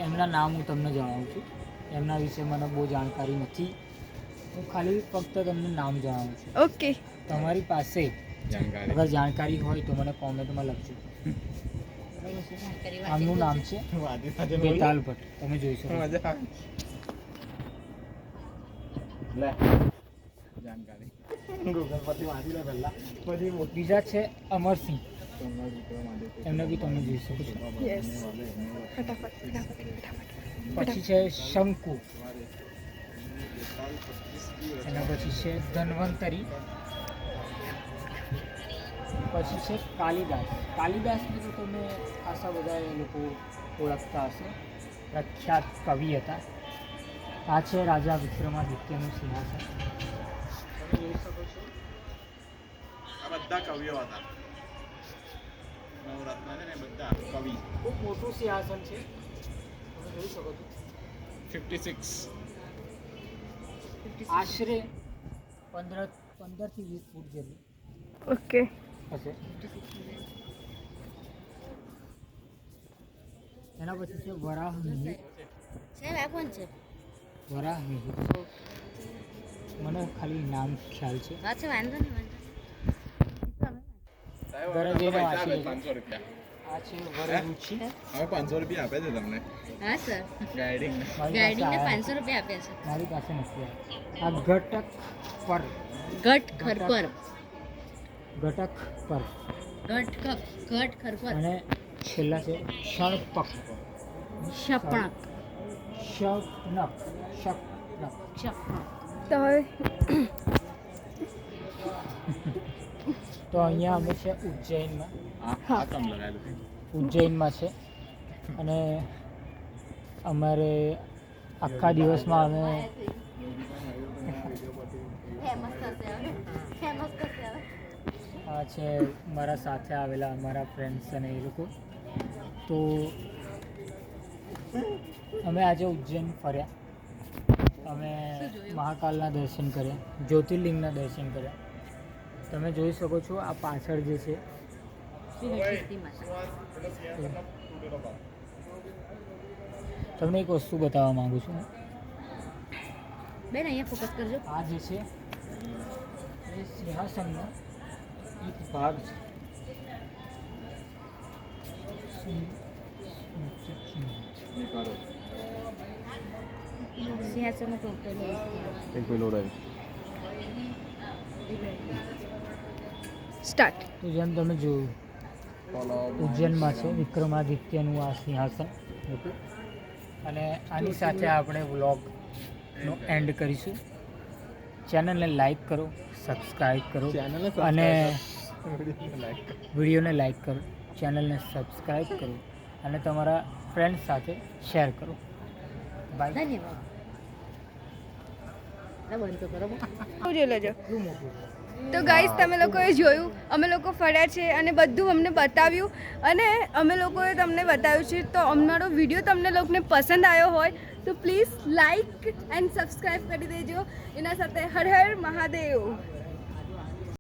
એમના નામ હું તમને જણાવું છું. એમના વિશે મને બહુ જાણકારી નથી. હું ખાલી ફક્ત તમને નામ જણાવું છું. ઓકે. તમારી પાસે અગર જાણકારી હોય તો મને કોમેન્ટમાં લખજો. આમનું નામ છે બેતાલ ભટ્ટ. તમે જોઈ શકો. બીજા છે અમરસિંહ. એમને બી તમે જોઈ શકો છો. પછી છે શંકુ. એના પછી છે ધન્વંતરી. પછી છે કાલિદાસ. કાલિદાસને તો તમે ખાસા બધા એ લોકો ઓળખતા હશે. પ્રખ્યાત કવિ હતા. આ છે રાજા વિક્રમાદિત્યનું સિંહાસન. તમે જોઈ શકો છો. આ બધા કવિઓ હતા. નવરત્ન ને બધા કવિ. ખૂબ મોટું સિંહાસન છે. તમે જોઈ શકો છો. 56 આશરે 15 થી 20 ફૂટ જેટલું ઓકે. હશે. એના પછી છે વરાહ મિહિર. વરાહ મિહિર મને ખાલી નામ ખ્યાલ છે. ઘરે જઈને વાંચી લેજો. 500 રૂપિયા. આ છે વરરુચિ. હવે 500 રૂપિયા આપે છે તમને હા સર, ગાઈડિંગ. ગાઈડિંગને 500 રૂપિયા આપ્યા છે. મારી પાસે નથી. આ ઘટક પર. ઘટ ખરપર. ઘટક પર. ઘટ ખરપર. અને છેલ્લા છે શણપક. શપણક. શપનક. શપણક. તો હવે તો અહીંયા અમે છે ઉજ્જૈનમાં. આ કામ લગાવેલું. ઉજ્જૈનમાં છે. અને અમારે આખા દિવસમાં અમે આ છે મારા સાથે આવેલા અમારા ફ્રેન્ડ્સ અને એ લોકો. તો અમે આજે ઉજ્જૈન ફર્યા. અમે મહાકાલના દર્શન કર્યા, જ્યોતિર્લિંગના દર્શન કર્યા. તમે જોઈ શકો છો આ પાછળ જે છે તમને એક વસ્તુ બતાવવા માંગુ છું. બેન અહીંયા ફોકસ કરજો. આ જે છે એ સિંહાસનનો એક ભાગ છે. સિંહાસનનો ટોટલ સ્ટાર્ટ. તો જેમ તમે જોયું ઉજ્જૈનમાં છે વિક્રમાદિત્યનું આ સિંહાસન હતું. અને આની સાથે આપણે વ્લોગનો એન્ડ કરીશું. ચેનલને લાઈક કરો, સબસ્ક્રાઈબ કરો અને વિડીયોને લાઈક કરો, ચેનલને સબસ્ક્રાઈબ કરો અને તમારા ફ્રેન્ડ્સ સાથે શેર કરો. બાય. ધન્યવાદ. બંધ તો કરો. જોઈ લેજો. કેટલું મોટું છે. તો ગાઈસ તમે લોકોએ જોયું, અમે લોકો ફર્યા છે અને બધું અમને બતાવ્યું અને અમે લોકોએ તમને બતાવ્યું છે. તો અમારો વિડીયો તમને લોકોને પસંદ આવ્યો હોય તો પ્લીઝ લાઈક એન્ડ સબસ્ક્રાઈબ કરી દેજો. એના સાથે હર હર મહાદેવ.